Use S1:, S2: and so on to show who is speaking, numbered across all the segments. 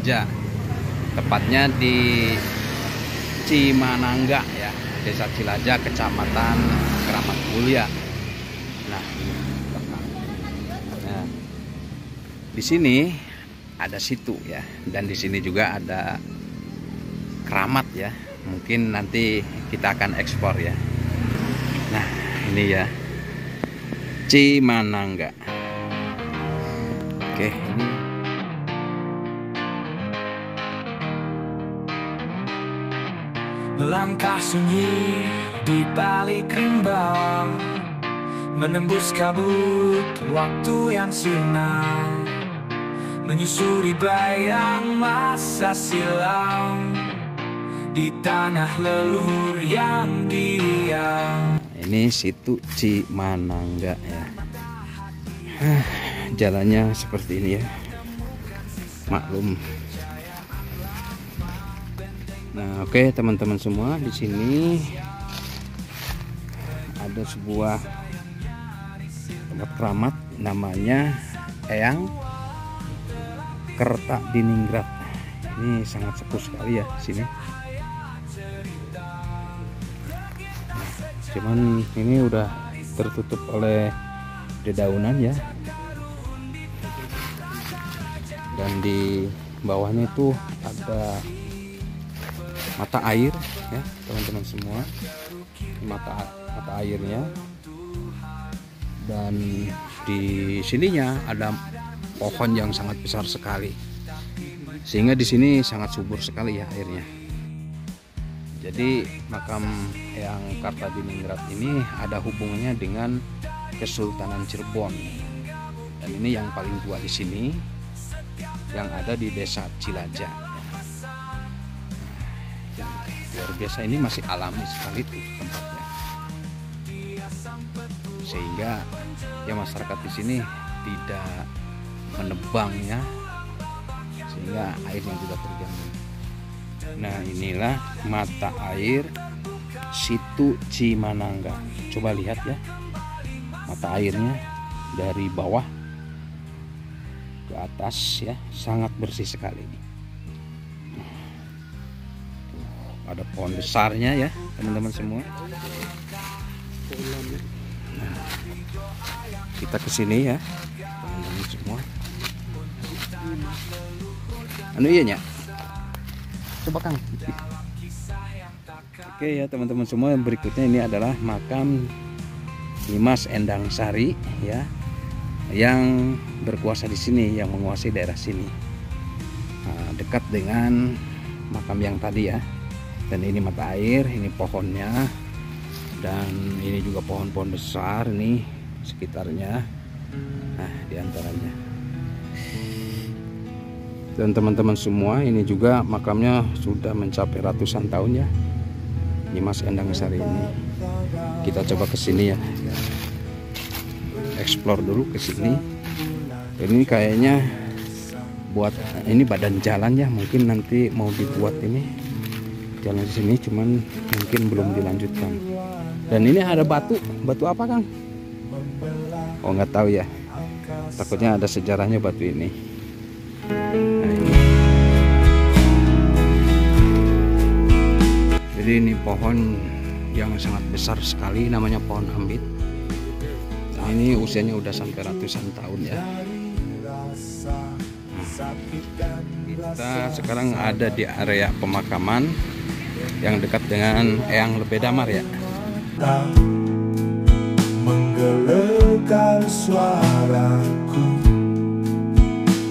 S1: Cilaja, tepatnya di Cimanangga ya, Desa Cilaja, Kecamatan Keramat Mulia. Nah, di sini ada situ ya, dan di sini juga ada keramat ya. Mungkin nanti kita akan ekspor ya. Nah, ini ya Cimanangga. Oke, ini
S2: melangkah sunyi di balik rimba, menembus kabut waktu yang silam, menyusuri bayang masa silam di tanah leluhur yang diam.
S1: Ini situ Cimanangga ya. Jalannya seperti ini ya, maklum. Nah, oke teman-teman semua, di sini ada sebuah tempat keramat namanya Eyang Kertadiningrat. Ini sangat sepuh sekali ya sini. Nah, cuman ini udah tertutup oleh dedaunan ya. Dan di bawahnya itu ada mata air ya teman-teman semua. Mata airnya, dan di sininya ada pohon yang sangat besar sekali, sehingga di sini sangat subur sekali ya airnya. Jadi makam yang Kertadiningrat ini ada hubungannya dengan Kesultanan Cirebon, dan ini yang paling tua di sini, yang ada di Desa Cilaja. Luar biasa, ini masih alami sekali tuh tempatnya, sehingga ya masyarakat di sini tidak menebangnya, sehingga airnya juga terjamin. Nah, inilah mata air situ Cimanangga. Coba lihat ya, mata airnya dari bawah ke atas ya, sangat bersih sekali. Ada pohon besarnya ya teman-teman semua. Nah, kita kesini ya teman-teman semua. Anu iya nya, coba Kang. Oke ya teman-teman semua, yang berikutnya ini adalah makam Dimas Endang Sari ya, yang berkuasa di sini, yang menguasai daerah sini. Nah, dekat dengan makam yang tadi ya. Dan ini mata air, ini pohonnya, dan ini juga pohon-pohon besar nih sekitarnya. Nah, diantaranya. Dan teman-teman semua, ini juga makamnya sudah mencapai ratusan tahun ya, Dimas Endang Sari ini. Kita coba ke sini ya, explore dulu ke sini. Dan ini kayaknya buat ini badan jalan ya, mungkin nanti mau dibuat ini jalan di sini, cuman mungkin belum dilanjutkan. Dan ini ada batu apa Kang? Oh, nggak tahu ya, takutnya ada sejarahnya batu ini. Nah, ini. Jadi ini pohon yang sangat besar sekali, namanya pohon ambit. Nah, ini usianya udah sampai ratusan tahun ya. Nah, kita sekarang ada di area pemakaman yang dekat dengan Eyang Lebedamar ya.
S2: Menggelegar suaraku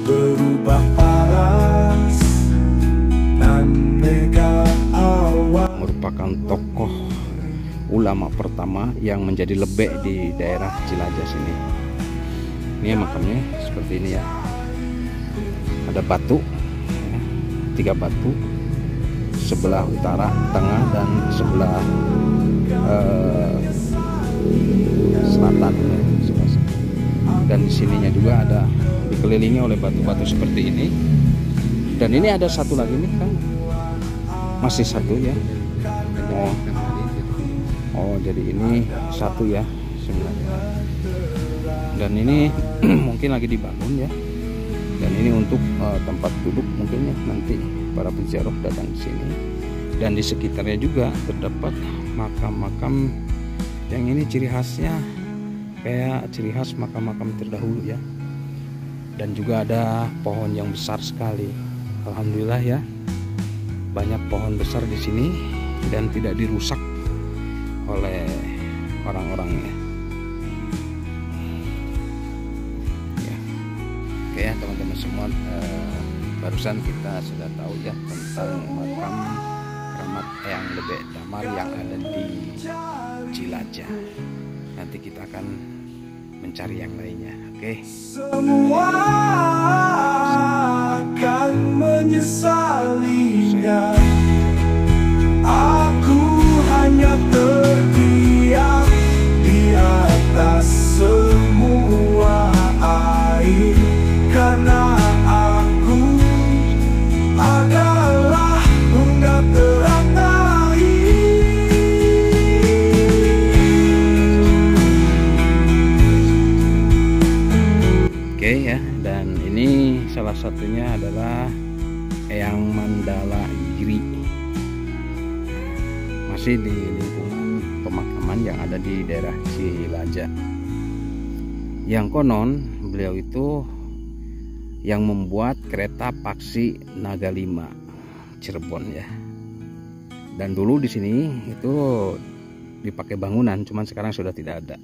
S2: berubah paras dan mega awal.
S1: Merupakan tokoh ulama pertama yang menjadi lebek di daerah Cilaja sini. Ini makamnya seperti ini ya. Ada batu, 3 batu, sebelah utara, tengah, dan sebelah selatan. Dan di sininya juga ada dikelilingi oleh batu-batu seperti ini. Dan ini ada satu lagi nih Kang, masih satu ya. Oh, jadi ini satu ya sebenarnya. Dan ini mungkin lagi dibangun ya. Dan ini untuk tempat duduk mungkin ya, nanti para peziarah datang ke sini. Dan di sekitarnya juga terdapat makam-makam yang ini ciri khasnya kayak ciri khas makam-makam terdahulu ya. Dan juga ada pohon yang besar sekali. Alhamdulillah ya, banyak pohon besar di sini dan tidak dirusak oleh orang-orangnya. Ya. Oke ya teman-teman semua, barusan kita sudah tahu ya tentang makam keramat Eyang Lebek Damar yang ada di Cilacap. Nanti kita akan mencari yang lainnya. Oke.
S2: Semua akan menyesalinya. Aku hanya terdiam di atas semua air, karena aku adalah unggah teratai.
S1: Oke ya, dan ini salah satunya adalah Eyang Mandala Giri, masih di lingkungan pemakaman yang ada di daerah Cilacap. Yang konon beliau itu yang membuat kereta Paksi Naga 5 Cirebon ya. Dan dulu di sini itu dipakai bangunan, cuman sekarang sudah tidak ada.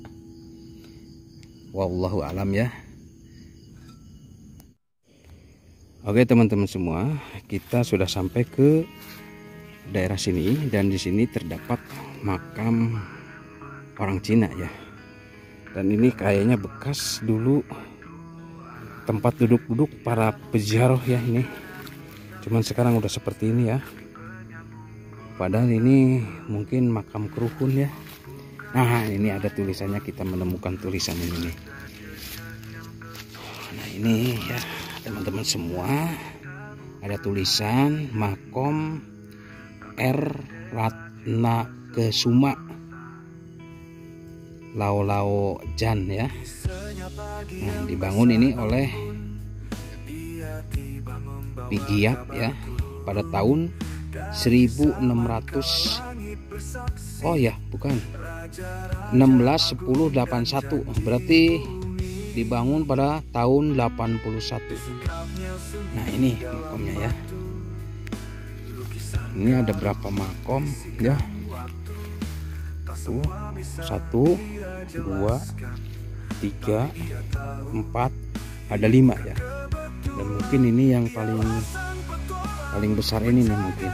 S1: Wallahu alam ya. Oke teman-teman semua, kita sudah sampai ke daerah sini dan di sini terdapat makam orang Cina ya. Dan ini kayaknya bekas dulu tempat duduk-duduk para peziarah ya ini. Cuman sekarang udah seperti ini ya. Padahal ini mungkin makam keruhun ya. Nah, ini ada tulisannya, kita menemukan tulisan ini nih. Nah, ini ya teman-teman semua, ada tulisan Makom R. Ratna Kesuma Lao Jan ya. Nah, dibangun ini oleh Pigiap ya pada tahun 1600. Oh ya, bukan. 161081. Berarti dibangun pada tahun 81. Nah, ini makomnya ya. Ini ada berapa makom ya? Tuh, 1, 2, 3, 4, ada 5 ya. Dan mungkin ini yang paling besar ini nih mungkin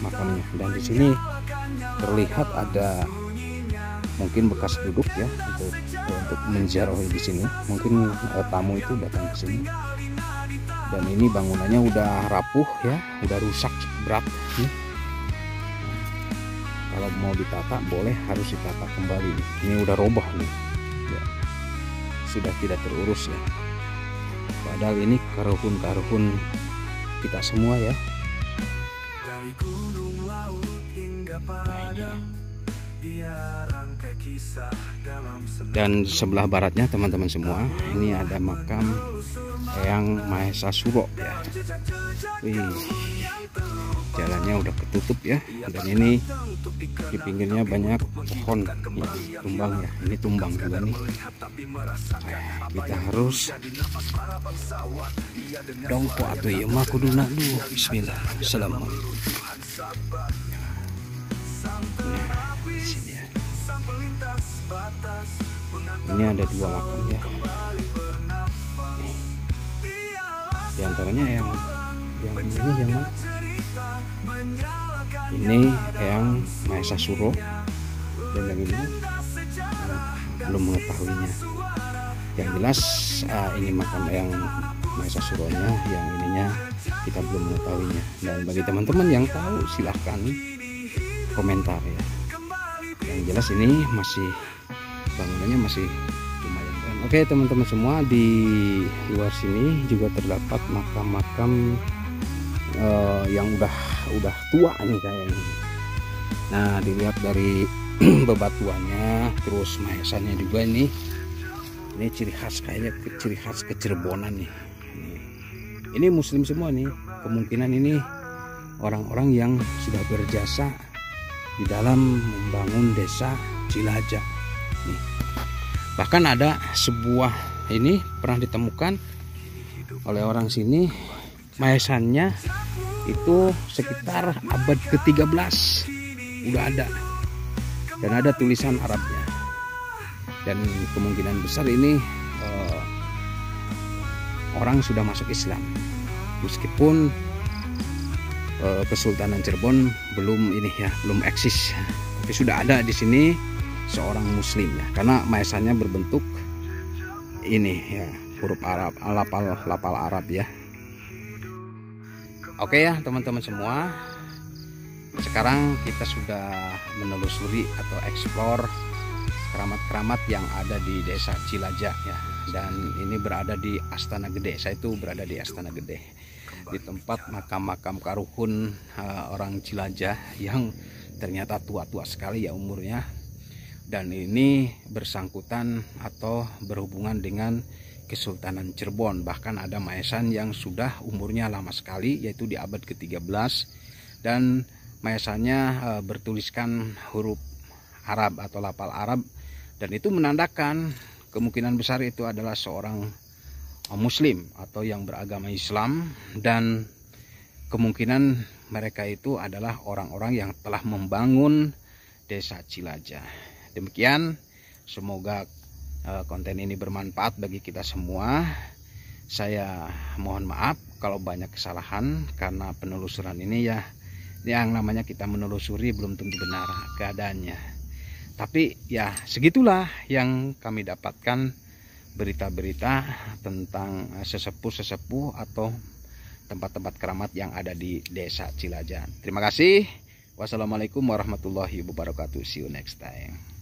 S1: makamnya. Dan di sini terlihat ada mungkin bekas duduk ya untuk menziarahi di sini. Mungkin tamu itu datang ke sini. Dan ini bangunannya udah rapuh ya, udah rusak berat nih. Kalau mau ditata boleh, harus ditata kembali. Ini udah roboh nih ya. Sudah tidak terurus ya. Padahal ini karuhun kita semua ya. Dan sebelah baratnya teman-teman semua, ini ada makam Eyang Mahesa Suro ya. Wih, jalannya udah ketutup ya. Dan ini di pinggirnya banyak pohon ya, tumbang ya. Ini tumbang juga nih. Kita harus dongko atau ya makuduna dulu. Bismillah. Assalamualaikum. Ini ada 2 makam ya. Di antaranya yang ini yang mana? Ini Eyang Mahesa Suro, dan yang ini belum mengetahuinya. Yang jelas ini makam Eyang Mahesa Suronya, yang ininya kita belum mengetahuinya. Dan bagi teman-teman yang tahu silahkan komentar ya. Yang jelas ini masih bangunannya masih lumayan keren. Oke teman-teman semua, di luar sini juga terdapat makam-makam yang udah tua nih kayaknya. Nah, dilihat dari bebatuannya, terus mahesanya juga ini ciri khas, kayaknya ciri khas Kecirebonan nih. Ini muslim semua nih. Kemungkinan ini orang-orang yang sudah berjasa di dalam membangun desa Cilajah nih. Bahkan ada sebuah ini pernah ditemukan oleh orang sini, maesannya itu sekitar abad ke-13 udah ada, dan ada tulisan Arabnya, dan kemungkinan besar ini orang sudah masuk Islam, meskipun Kesultanan Cirebon belum ini ya, belum eksis, tapi sudah ada di sini seorang muslim ya, karena maesannya berbentuk ini ya, huruf Arab, lapal Arab ya. Oke ya teman-teman semua, sekarang kita sudah menelusuri atau eksplor keramat-keramat yang ada di desa Cilajah ya, dan ini berada di Astana Gede. Saya itu berada di Astana Gede, di tempat makam-makam karuhun orang Cilajah yang ternyata tua-tua sekali ya umurnya, dan ini bersangkutan atau berhubungan dengan Kesultanan Cirebon. Bahkan ada maesan yang sudah umurnya lama sekali, yaitu di abad ke-13, dan maesannya bertuliskan huruf Arab atau lapal Arab, dan itu menandakan kemungkinan besar itu adalah seorang muslim atau yang beragama Islam, dan kemungkinan mereka itu adalah orang-orang yang telah membangun desa Cilajah. Demikian, semoga konten ini bermanfaat bagi kita semua. Saya mohon maaf kalau banyak kesalahan, karena penelusuran ini ya, yang namanya kita menelusuri belum tentu benar keadaannya. Tapi ya segitulah yang kami dapatkan, berita-berita tentang sesepuh-sesepuh atau tempat-tempat keramat yang ada di desa Cilajah. Terima kasih. Wassalamualaikum warahmatullahi wabarakatuh. See you next time.